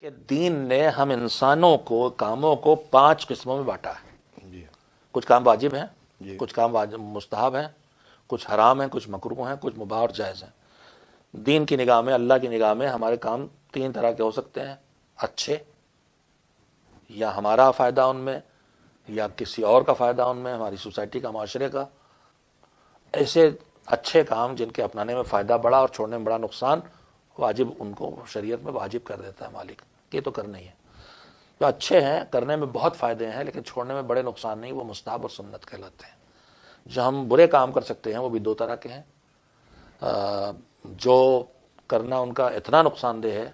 کہ دین نے ہم انسانوں کو کاموں کو 5 قسموں میں بانٹا ہے. جی کچھ کام واجب ہیں، جی کچھ کام مستحب ہیں، کچھ حرام ہیں، کچھ مکروہ ہیں، کچھ مباح اور جائز ہیں. دین کی نگاہ میں، اللہ کی نگاہ میں ہمارے کام 3 طرح کے ہو سکتے ہیں: اچھے، یا ہمارا فائدہ ان میں، یا کسی اور کا فائدہ ان میں، ہماری سوسائٹی کا، معاشرے کا. ایسے اچھے کام جن کے اپنانے میں فائدہ بڑا اور چھوڑنے میں بڑا نقصان، واجب ان کو شریعت میں واجب کر دیتا ہے مالک کہ یہ تو کرنا ہی ہے. جو اچھے ہیں، کرنے میں بہت فائدے ہیں لیکن چھوڑنے میں بڑے نقصان نہیں، وہ مستحب اور سنت کہلاتے ہیں. جو ہم برے کام کر سکتے ہیں وہ بھی 2 طرح کے ہیں. جو کرنا ان کا اتنا نقصان دہ ہے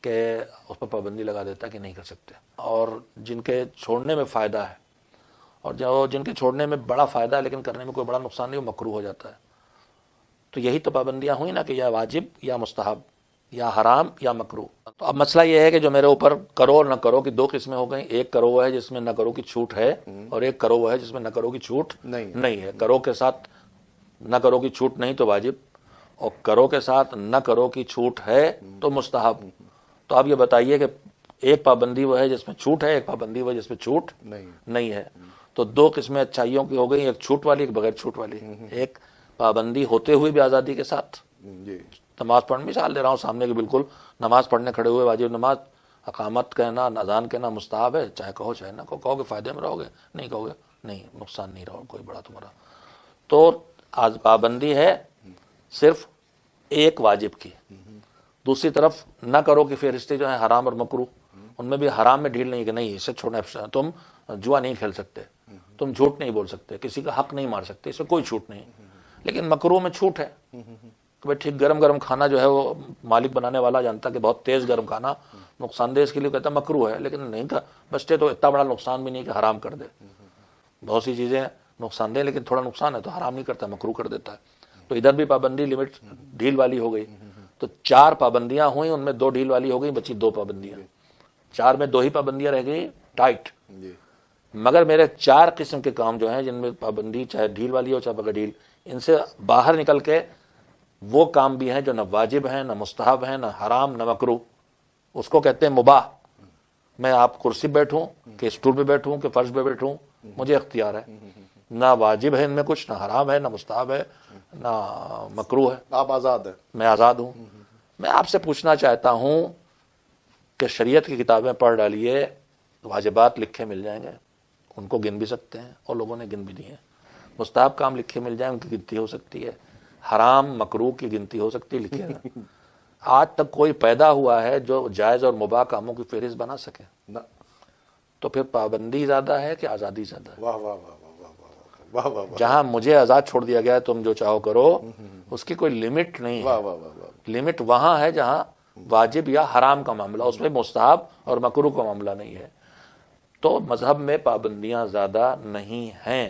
کہ اس پر پابندی لگا دیتا ہے کہ نہیں کر سکتے، اور جن کے چھوڑنے میں فائدہ ہے، اور جن کے چھوڑنے میں بڑا فائدہ ہے لیکن کرنے میں کوئی بڑا نقصان نہیں، وہ مکروہ ہو جاتا ہے. تو یہی تو پابندیاں ہوئی نا کہ یا واجب یا مستحب، یا حرام یا مکروہ. تو اب مسئلہ یہ ہے کہ جو میرے اوپر کرو اور نہ کرو کی 2 قسمیں ہو گئیں. ایک کرو وہ ہے جس میں نہ کرو کی چھوٹ ہے، اور ایک کرو وہ ہے جس میں نہ کرو کی چھوٹ نہیں ہے. کرو کے ساتھ نہ کرو کی چھوٹ نہیں تو واجب، اور کرو کے ساتھ نہ کرو کی چھوٹ ہے تو مستحب. تو آپ یہ بتائیے کہ ایک پابندی وہ ہے جس میں چھوٹ ہے، ایک پابندی وہ ہے جس میں چھوٹ نہیں ہے. تو 2 قسمیں اچھائیوں کی ہو گئی، ایک چھوٹ والی، ایک بغیر چھوٹ والی. ایک پابندی ہوتے ہوئے بھی آزادی کے ساتھ نماز پڑھنے، مثال دے رہا ہوں سامنے کی، بالکل نماز پڑھنے کھڑے ہوئے، واجب نماز، اقامت کہنا، اذان کہنا مستحب ہے، چاہے کہو چاہے نہ کہو. کہو گے فائدے میں رہو گے، نہیں کہو گے نہیں، نقصان نہیں رہو کوئی بڑا تمہارا. تو پابندی ہے صرف ایک واجب کی. دوسری طرف نہ کرو کی فہرستی جو ہے حرام اور مکروہ، ان میں بھی حرام میں ڈھیل نہیں کہ نہیں اسے چھوڑنا. تم جوا نہیں کھیل سکتے، تم جھوٹ نہیں بول سکتے، کسی کا حق نہیں مار سکتے، اس میں کوئی چھوٹ نہیں. لیکن مکروہ میں چھوٹ ہے کہ بھائی ٹھیک گرم گرم کھانا جو ہے وہ مالک بنانے والا جانتا کہ بہت تیز گرم کھانا نقصان دہ، اس کے لیے کہتا ہے مکروہ ہے، لیکن نہیں کا بچتے تو اتنا بڑا نقصان بھی نہیں کہ حرام کر دے. بہت سی چیزیں نقصان دہ لیکن تھوڑا نقصان ہے تو حرام نہیں کرتا، مکروہ کر دیتا ہے. تو ادھر بھی پابندی لمٹ ڈھیل والی ہو گئی. تو 4 پابندیاں ہوئیں، ان میں 2 ڈھیل والی ہو گئی، بچی 2 پابندیاں. 4 میں 2 ہی پابندیاں رہ گئی ٹائٹ. مگر میرے 4 قسم کے کام جو ہیں جن میں پابندی چاہے ڈھیل والی ہو چاہے بغیر ڈھیل، ان سے باہر نکل کے وہ کام بھی ہیں جو نہ واجب ہیں، نہ مستحب ہیں، نہ حرام، نہ مکروہ. اس کو کہتے ہیں مباح. میں آپ کرسی پہ بیٹھوں کہ اسٹول پہ بیٹھوں کہ فرش پہ بیٹھوں، مجھے اختیار ہے. نہ واجب ہے ان میں کچھ، نہ حرام ہے، نہ مستحب ہے، نہ مکروہ ہے. آپ آزاد ہیں. میں آزاد ہوں. میں آپ سے پوچھنا چاہتا ہوں کہ شریعت کی کتابیں پڑھ ڈالیے، واجبات لکھے مل جائیں گے، ان کو گن بھی سکتے ہیں اور لوگوں نے گن بھی دیے ہیں. مستحب کام لکھے مل جائیں، ان کی گنتی ہو سکتی ہے. حرام مکروہ کی گنتی ہو سکتی ہے، لکھے گا. آج تک کوئی پیدا ہوا ہے جو جائز اور مباح کاموں کی فہرست بنا سکے؟ تو پھر پابندی زیادہ ہے کہ آزادی زیادہ ہے؟ واہ واہ واہ واہ واہ واہ واہ. جہاں مجھے آزاد چھوڑ دیا گیا ہے تم جو چاہو کرو، اس کی کوئی لمٹ نہیں ہے. لمٹ وہاں ہے جہاں واجب یا حرام کا معاملہ، اس میں مستحب اور مکروہ کا معاملہ نہیں ہے. تو مذہب میں پابندیاں زیادہ نہیں ہیں.